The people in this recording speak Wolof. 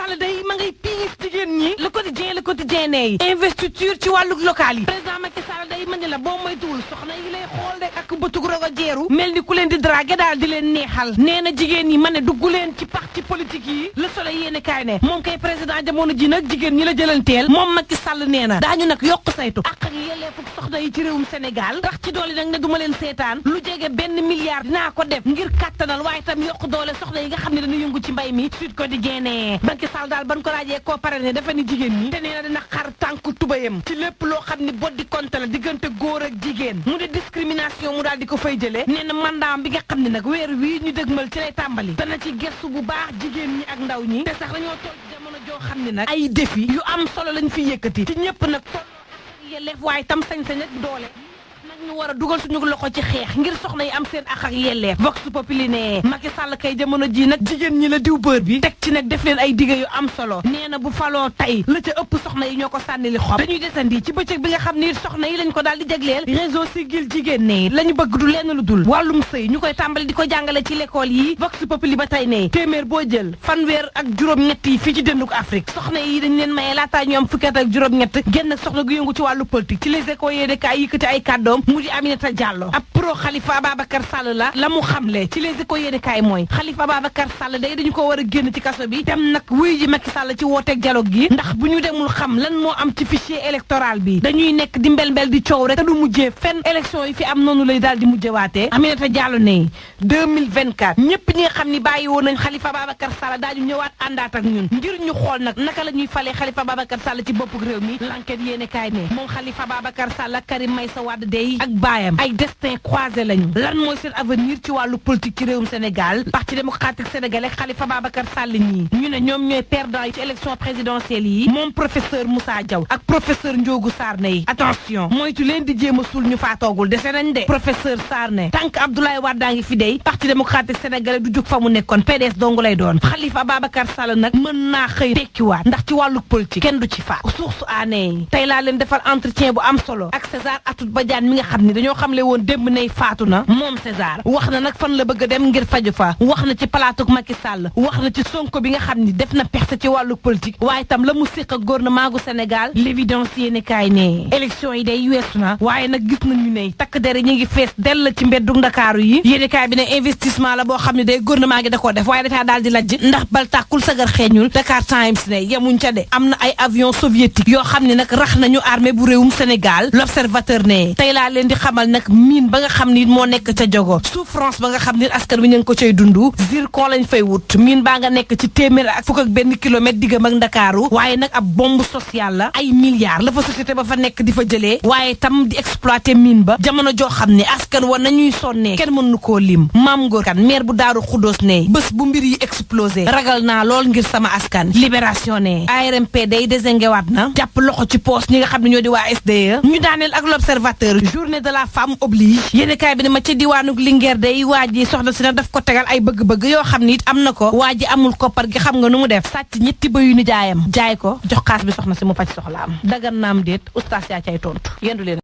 Sall day ma ngay piis jigéen ñi le quotidien ne investiture ci wàllu local yi président Macky Sall day ma ne la boo moytuwul soxna yi lay xool de ak bëtug rogo jeeru mel ni ku leen di draguer daal di leen neexal nee na jigéen ñi ma ne dugg leen ci parti politique yi Le Soleil yéene kaay ne moom kay président jamono ji nag jigéen ñi la jëlanteel moom Macky Sall nee na daañu nag yokk saytu ak yelleefu soxna yi ci réewum Sénégal rax ci doole nag ne duma leen seetaan lu jege benn milliard dinaa ko def ngir kàttanal waaye tam yokk doole soxna yi nga xam ne dañu yëngu ci mbay mi Sud Quotidien ne Macky Sall daal ban ko laajee koo pare ne dafa ni jigéen ñi te nee na dina xar tànku tubayam ci lépp loo xam ne boddi konte la diggante góor ak jigéen mu de discrimination mu daal di ko fay jëlee nee na mandaam bi nga xam ne nag weer wii ñu dëgmal ci lay tàmbali dana ci gestu bu baax jigéen ñi ak ndaw ñi te sax dañoo toll jamono joo xam ne nag ay défi yu am solo lañ fi yëkkati ci ñëpp nag tolloo ak yelleef waaye tam sañ-sañ ak doole ñu war a dugal suñu loxo ci xeex ngir soxna yi am seen ak ak yelleef Vox Populi ne Macky Sall kay jamono ji nag jigéen ñi la diw bër bi teg ci nag def leen ay digge yu am solo nee na bu faloo tey la ca ëpp soxna yi ñoo ko sànnili xob dañuy desandi ci bëccëg bi nga xam ni soxna yi lañ ko daal di jagleel réseau Siggil Jigéen ne la ñu bëgg du lenn lu dul wàllum sëy ñu koy tàmbali di ko jàngale ci l'école yi Vox Populi ba tey ne téeméer boo jël fanweer ak juróom-ñett yi fii ci dënduk Afrique soxna yi dañ leen maye laataa ñu am fukki at ak juróom-ñett génn soxna gu yëngu ci wàllu politique ci les écoles yéene kaay yëkkati ay kàddoom mu di Aminata Diallo ab pro Khalifa Ababacar Sall la mu xamle ci les écoles yéene kaay mooy Khalifa Ababacar Sall day dañu ko war a génn ci kaso bi dem nag wuy ji Macky Sall ci wooteeg dialogue gi ndax bu ñu demul xam lan moo am ci fichier électoral bi dañuy nekk di mbel-mbel di coow rek te du mujjee fenn élection yi fi am noonu lay daal di mujjewaatee Aminata Diallo ne 2024 ñëpp ñi nga xam ni bàyyi woon nañ Khalifa Ababacar Sall daañu ñëwaat àndaat ak ñun ngir ñu xool nag naka la ñuy falee Khalifa Ababacar Sall ci boppu réew mi l'enquête yéene kaay ne moom Khalifa Ababacar Sall ak Karim Meïssa Wade day ak baayam ay destin croisé lañu lan mooy seen avenir ci wàllu politique ci réewum Sénégal parti démocratique sénégalais Khalifa Babacar Sall ñii ñu ne ñoom ñooy perdant yi ci élection présidentielle yi moom professeur Moussa Diaw ak professeur Ndiogou Sarr ne yi attention moytu leen di jéem a suul ñu faatoogul dese nañ de professeur Sarr ne tant que Abdoulaye Wade daa ngi fi dey parti démocratique sénégalais du jug fa mu nekkoon PDS dongu lay doon Khalifa Babacar Sall nag mën naa xëy tekkiwaat ndax ci wàllu politique kenn du ci faat source aanee tey laa leen defal entretien bu am solo ak César Atoute Badiane mi nga xam ne dañoo xamle woon démb ney faatu na moom César wax na nag fan la bëgg a dem ngir faju fa wax na ci palaatu Macky Sall wax na ci Sonko bi nga xam ni def na perte ci wàllu politique waaye tam la mu séq ak gouvernement gu Sénégal l'évidence yéene kaay ne élection yi day weesu na waaye nag gis nañu ne takk dere ñi ngi fees dell ci mbeddu Ndakaaru yi yéene kaay bi ne investissement la boo xam ne day gouvernement gi da koo def waaye dafaa daal di lajj ndax bal tàkkul sagar xeeñul Dakar Times ne yemuñ ca de am na ay avion soviétique yoo xam ne nag rax nañu armée bu réewum Sénégal l'observateur ne tey laa leen di xamal nag mine ba nga xam ni moo nekk ca jogo souffrance ba nga xam ni askan wi ñu ngi ko cay dundu zircon lañ fay wut mine baa nga nekk ci téeméer ak fukk ak benn kilomètre diggam ak Ndakaaru waaye nag ab bombe sociale la ay milliards la fa société ba fa nekk di fa jëlee waaye tam di exploiter mine ba jamono joo xam ne askan wa nañuy sonnee kenn mënu koo lim Maam Ngor Kan maire bu Daaru Xuddoos ne bés bu mbir yi explosé ragal naa lool ngir sama askan libération ne ARMP day désengewaat na jàpp loxo ci poos ñi nga xam ne ñoo di waa SDE ñu daaneel ak l'observateur journée de la femme oblige yéene kaay bi ne ma ca diwaanug Linguère day waa ji soxna si na daf ko tegal ay bëgg-bëgg yoo xam ni it am na ko waa ji amul koppar gi xam nga nu mu def sàcc ñetti bëyu ni jaayam jaay ko jox xaas bi soxna si mu faj soxlaam dagan naam déet oustaz yaa cay tontu yendu leen